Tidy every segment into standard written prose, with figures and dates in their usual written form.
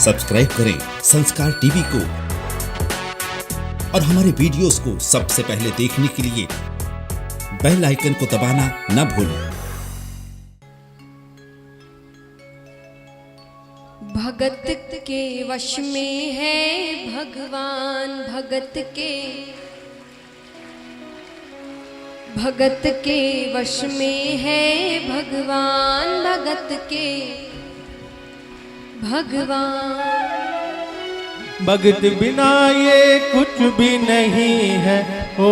Subscribe करें संस्कार TV को और हमारे वीडियोस को सबसे पहले देखने के लिए बेल आइकन को दबाना न भूलें। भगत के वश में है भगवान, भगत के वश में है भगवान, भगत के भगवान। भगत बिना ये कुछ भी नहीं है, ओ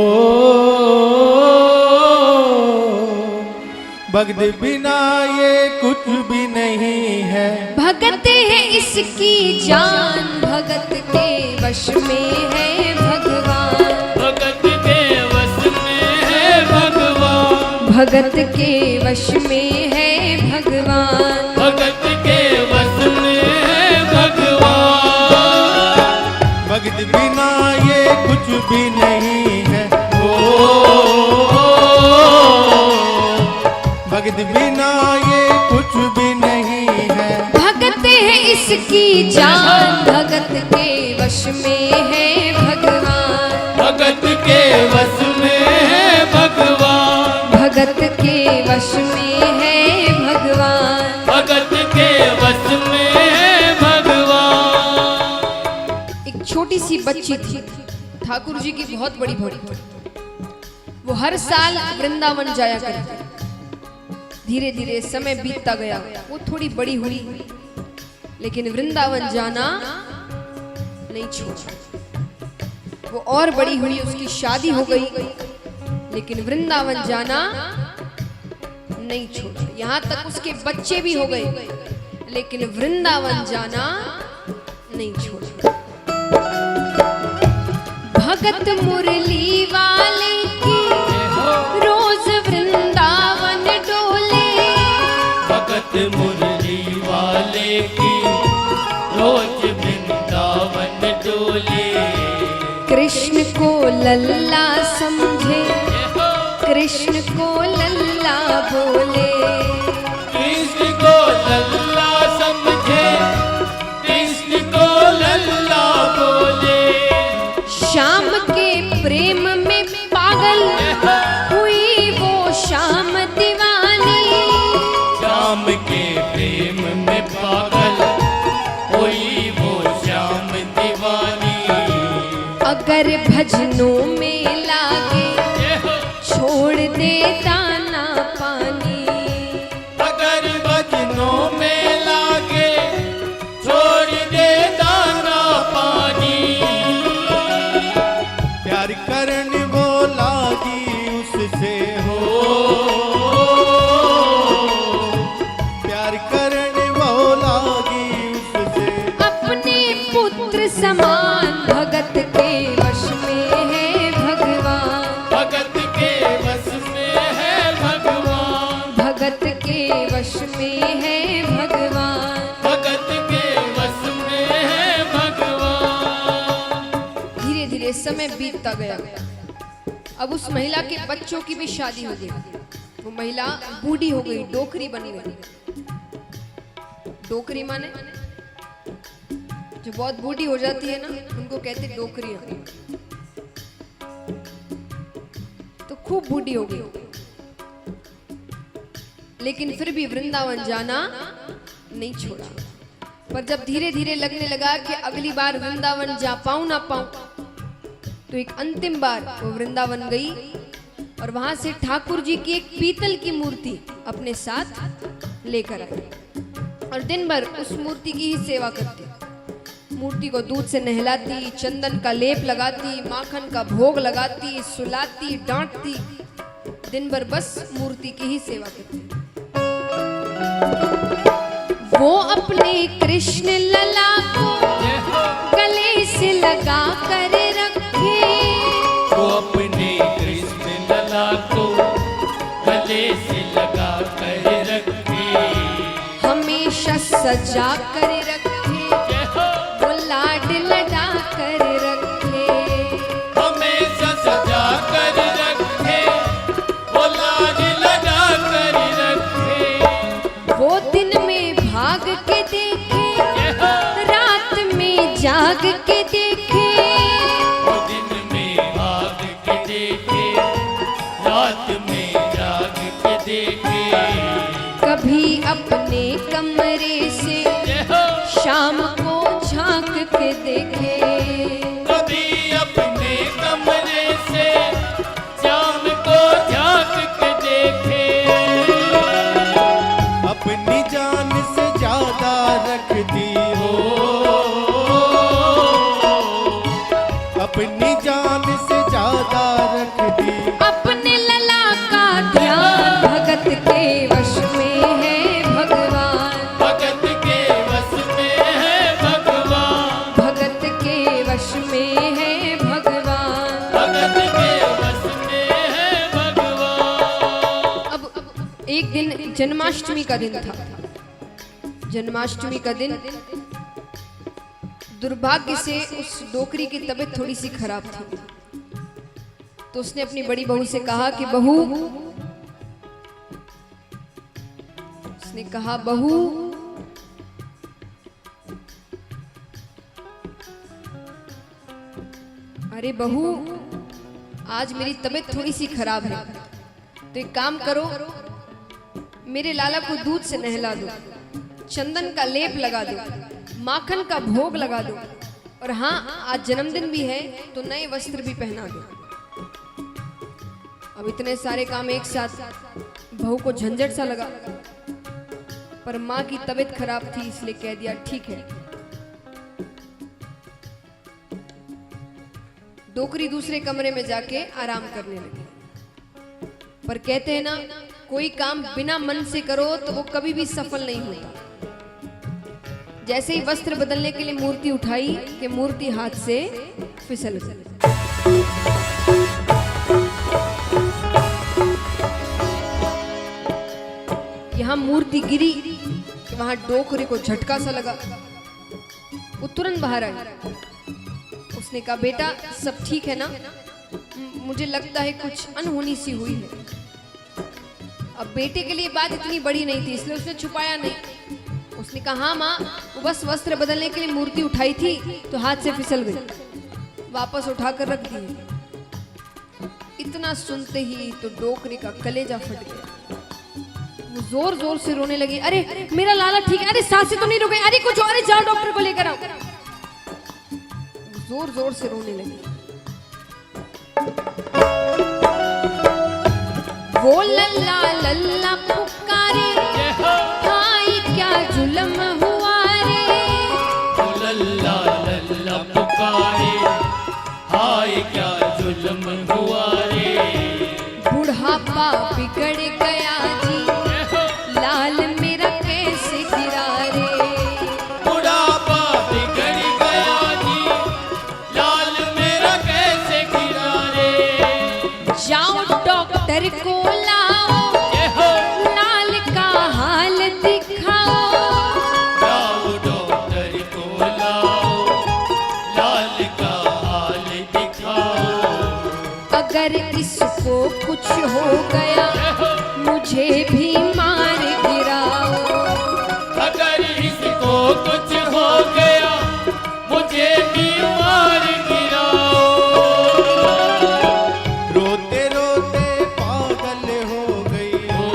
भगत बिना ये कुछ भी नहीं है। भगत है इसकी जान, भगत के वश में है भगवान, भगत के वश में है भगवान, भगत के वश में है भगवान, भगत के वश में है भगवान। भगत बिना ये कुछ भी नहीं है, ओ भगत बिना ये कुछ भी नहीं है। भगत है इसकी जान, भगत के वश में है भगवान, भगत के वश में है भगवान, भगत के वश में है भगवान, भगत के वश में है भगवान। एक छोटी सी बच्ची थी, ठाकुर जी की बहुत बड़ी भक्ति। वो हर साल वृंदावन जाया करती। धीरे धीरे समय बीतता गया, वो थोड़ी बड़ी हुई, लेकिन वृंदावन जाना नहीं छोड़ा। वो और बड़ी हुई, उसकी शादी हो गई, लेकिन वृंदावन जाना नहीं छोड़ा। यहाँ तक उसके बच्चे भी हो गए, लेकिन वृंदावन जाना नहीं छोड़ा। भगत मुरली वाले की रोज वृंदावन डोले, भगत मुरली वाले की रोज वृंदावन डोले। कृष्ण को लल्ला समझे, कृष्ण को लल्ला बोले, कृष्ण को लल्ला समझे, कृष्ण को लल्ला बोले। श्याम के प्रेम में पागल हुई वो श्याम दीवानी, श्याम के प्रेम में पागल हुई वो श्याम दीवानी। अगर भजनों में लागे छोड़ दे दाना पानी, अगर भजनों में लागे छोड़ दे दाना पानी। प्यार करने वो लागी उससे हो, प्यार करने वो लागी उससे। अपने पुत्र समान भगत के वश में है भगवान, भगत के वश में है भगवान, भगत के वश में है भगवान, भगत के वश में है भगवान। धीरे धीरे समय बीतता गया। अब उस महिला के बच्चों की भी शादी हो गई। वो महिला बूढ़ी हो गई, डोकरी बन गई। डोकरी माने जो बहुत बूढ़ी हो जाती है ना, उनको कहते डोकरियां। तो खूब बूढ़ी हो गई, लेकिन फिर भी वृंदावन जाना नहीं छोड़ा। पर जब धीरे धीरे लगने लगा कि अगली बार वृंदावन जा पाऊं ना पाऊं, तो एक अंतिम बार वो वृंदावन गई और वहां से ठाकुर जी की एक पीतल की मूर्ति अपने साथ लेकर आई और दिन भर उस मूर्ति की ही सेवा करती। मूर्ति को दूध से नहलाती, चंदन का लेप लगाती, माखन का भोग लगाती, सुलाती, डांटती, दिन भर बस मूर्ति की ही सेवा करती। वो अपने कृष्ण लला को गले से लगा कर रखे, वो अपने कृष्ण लला को गले से लगा कर रखे, हमेशा सजा कर रखे, वो लाड लगा कर रखे, हमेशा सजा कर रखे, वो लाड लगा कर रखे। वो दिन में भाग के देखे, रात जाग के देखे, वो दिन में भाग के देखे, रात में जाग के देखे। कभी अपने कमरे से शाम को झांक के देखे, कभी अपने कमरे से शाम को झांक के देखे। अपनी जान से ज्यादा रखती हो, अपनी जान से ज्यादा रखती। अपने लला का ध्यान भगत के वश में है भगवान, भगत के वश में है भगवान, भगत के वश में है भगवान। भगत के वश में है भगवान। अब एक दिन जन्माष्टमी का दिन था। जन्माष्टमी का दिन दुर्भाग्य से उस डोकरी की तबीयत थोड़ी सी खराब थी, तो उसने अपनी बड़ी बहू से कहा कि बहू, उसने कहा बहू, अरे बहू, आज मेरी तबीयत थोड़ी सी खराब है, तो एक काम करो, मेरे लाला को दूध से नहला दो, चंदन का लेप लगा दो, माखन का भोग लगा दो, और हाँ, आज जन्मदिन भी है तो नए वस्त्र भी पहना दो। अब इतने सारे काम एक साथ बहू को झंझट सा लगा, पर माँ की तबीयत खराब थी इसलिए कह दिया ठीक है। डोकरी दूसरे कमरे में जाके आराम करने लगी। पर कहते हैं ना, कोई काम बिना मन से करो तो वो कभी भी सफल नहीं होता। जैसे ही वस्त्र बदलने के लिए मूर्ति उठाई कि मूर्ति हाथ से फिसल गई। यहां मूर्ति गिरी कि वहां डोकरे को झटका सा लगा। वो तुरंत बाहर आई। उसने कहा बेटा सब ठीक है ना? मुझे लगता है कुछ अनहोनी सी हुई है। अब बेटे के लिए बात इतनी बड़ी नहीं थी इसलिए उसने छुपाया नहीं। उसने कहा हाँ माँ, वो बस वस्त्र बदलने के लिए मूर्ति उठाई थी तो हाथ से फिसल गई, वापस उठाकर रख दी। इतना सुनते ही तो डोकरी का कलेजा फट गया। वो जोर जोर से रोने लगी, अरे मेरा लाला ठीक है, अरे सांसें तो नहीं रुक गई, अरे कुछ और, जाओ डॉक्टर को लेकर आओ। जोर जोर से रोने लगी। वो लल्ला लल्ला पुकारे, हाय क्या जुल्म हुआ रे। वो लल्ला लल्ला पुकारे, हाय क्या जुल्म हुआ रे। बुढ़ापा बिगड़ गया जी, लाल मेरा कैसे गिरा रे। बुढ़ापा बिगड़ गया जी, लाल मेरा कैसे गिरा रे। जाओ डॉक्टर को लाओ, लाल का हाल दिखाओ। जाओ डॉक्टर को लाओ, लाल का हाल दिखाओ। अगर इसको कुछ हो गया मुझे भी मार गिराओ। अगर इसको कुछ हो गया मुझे भी मार गिराओ। रोते रोते पागल हो गई हो,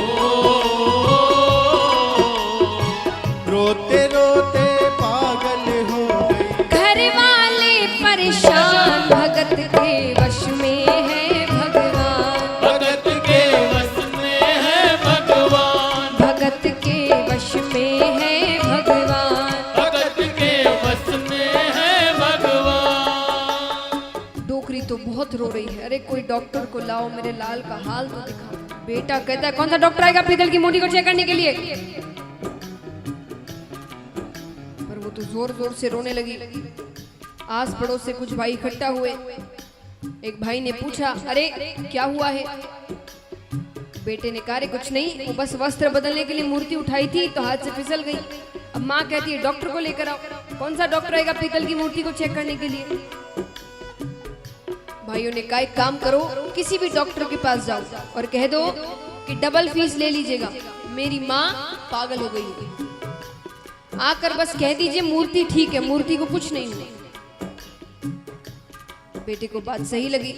रोते रोते पागल हो गई। घर वाले परेशान, भगत के वश में है भगवान। भगत के वश में है भगवान, भगत के वश में है भगवान। भगत के वश में है भगवान। डोकरी तो बहुत रो रही है, अरे कोई डॉक्टर को लाओ, मेरे लाल का हाल तो दिखाओ। बेटा कहता है कौन सा डॉक्टर आएगा पीतल की मूर्ति को चेक करने के लिए? पर वो तो जोर जोर से रोने लगी। आस पड़ोस से कुछ भाई इकट्ठा हुए। एक भाई ने पूछा, अरे क्या हुआ है? बेटे ने कहा, अरे कुछ नहीं, वो बस वस्त्र बदलने के लिए मूर्ति उठाई थी तो हाथ से फिसल गई। अब माँ कहती है डॉक्टर को लेकर आओ। कौन सा डॉक्टर आएगा पीतल की मूर्ति को चेक करने के लिए? भाइयों ने कहा एक काम करो, किसी भी डॉक्टर के पास जाओ और कह दो कि डबल फीस ले लीजिएगा, मेरी माँ पागल हो गई है। आकर बस कह दीजिए मूर्ति ठीक है, मूर्ति को कुछ नहीं हुआ। बेटे को बात सही लगी,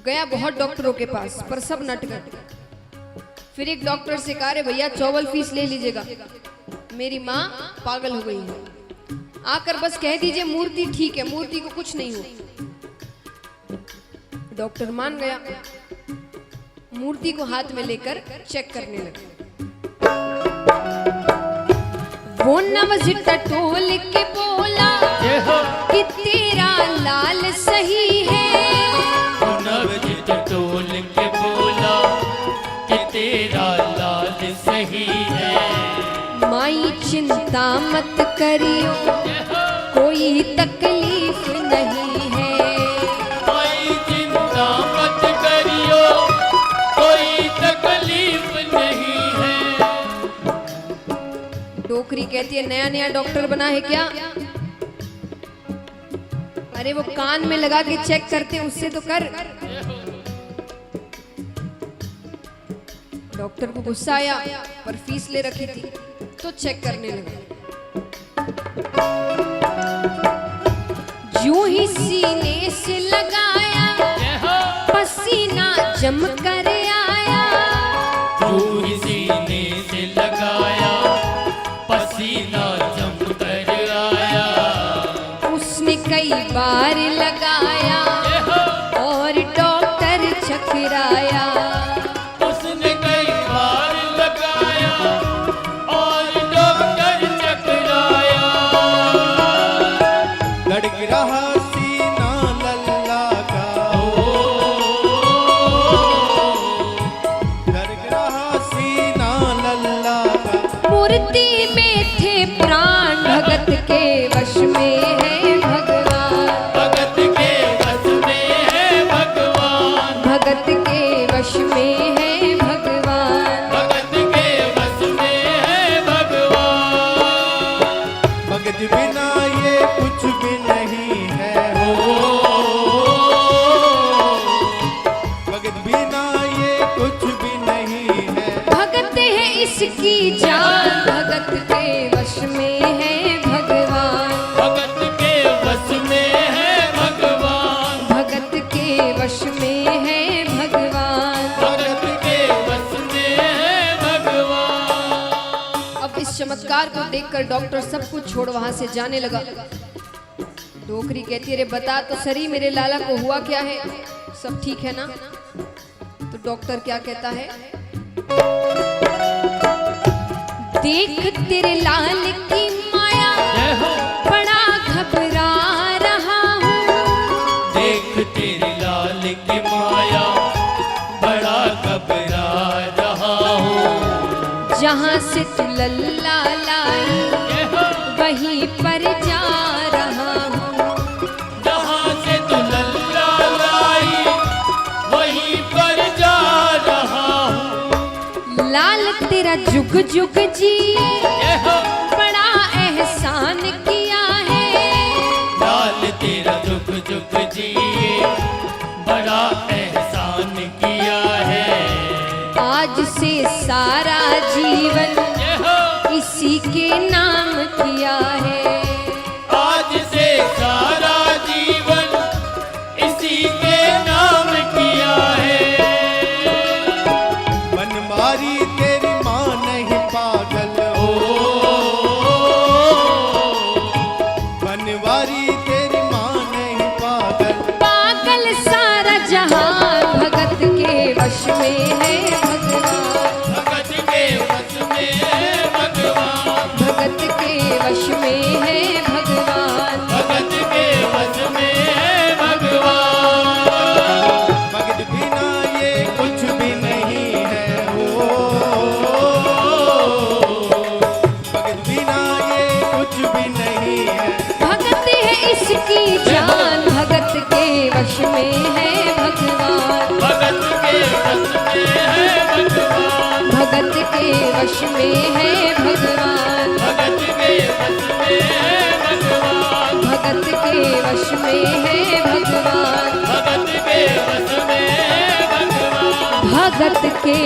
गया बहुत डॉक्टरों के पास, पर सब नट गए। फिर एक डॉक्टर से कहा, रे भैया 54 फीस ले लीजिएगा, मेरी माँ पागल हो गई है, आकर बस कह दीजिए मूर्ति ठीक है, मूर्ति को कुछ नहीं हो। डॉक्टर मान गया, मूर्ति को हाथ में लेकर चेक करने लगे। वो नवज टटोल के बोला कि तेरा लाल सही है, नवज टटोल के बोला कि तेरा लाल सही है। माई चिंता मत करियो कोई तकलीफ नहीं है, कोई चिंता मत करियो कोई तकलीफ नहीं है। डोकरी कहती है, नया नया डॉक्टर बना है क्या? अरे वो कान में लगा के चेक करते हैं, उससे तो कर। डॉक्टर को गुस्सा आया, पर फीस ले रखी थी तो चेक करने लगे। यूं ही सीने से लगाया, पसीना जम कर आया, तू ही सीने से लगाया, पसीना जम कर आया। उसने कई बार लगाया और डॉक्टर चकराया, उसने कई बार लगाया और डॉक्टर चकराया। धड़क रहा सीना लल्ला का, धड़क रहा सीना लल्ला का। मूर्ति में थे प्राण, भगत के वश में है भगवान, भगत के वश में है भगवान, भगत के वश में है भगवान। भगत के वश में है भगवान। भगत बिना ये कुछ भी नहीं है हो, भगत बिना ये कुछ भी नहीं है। भगत है इसकी जान, भगत के वश में है भगवान, भगत के वश में है भगवान, भगत के वश में है भगवान। भगत के वश में है भगवान। अब इस चमत्कार को देखकर डॉक्टर सब कुछ छोड़ वहां से जाने लगा। डोकरी कहती है, रे बता तो सरी मेरे लाला को हुआ क्या है, सब ठीक है ना? तो डॉक्टर क्या कहता है, देख तेरे लाल की माया, जय हो। बड़ा घबरा रहा हूँ, देख तेरी लाल की माया, बड़ा घबरा रहा हूँ। जहाँ से तू लल्ला लाई जय हो। वहीं पर जा रहा हूँ, जहाँ से तू लल्ला लाई वहीं पर जा रहा हूँ। लाल तेरा जुग जुग जिए, जय हो। बड़ा एहसान किया है, लाल तेरा जुग जुग जिए, बड़ा एहसान किया है। आज से सारा जीवन जय हो। इसी के नाम किया है, आज से सारा जीवन इसी के नाम किया है। मनमारी तेरी माँ नहीं पागल हो, मनमारी तेरी माँ नहीं पागल। पागल सारा जहान, भगत के वश में है भगवान, भगत के वश में है भगवान, भगत के वश में है भगवान। भगत के वश में है भगवान। भगत बिना ये कुछ भी नहीं है हो, भगत बिना ये कुछ भी नहीं है। भगत है इसकी जान, भगत के वश में है भगवान, भगत के वश में है भगवान, भगत के वश में है भगवान, भगत के वश में है भगवान, भगत के वश में है भगवान, भगत के वश में है भगवान। भगत के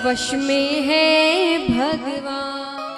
वश में है भगवान।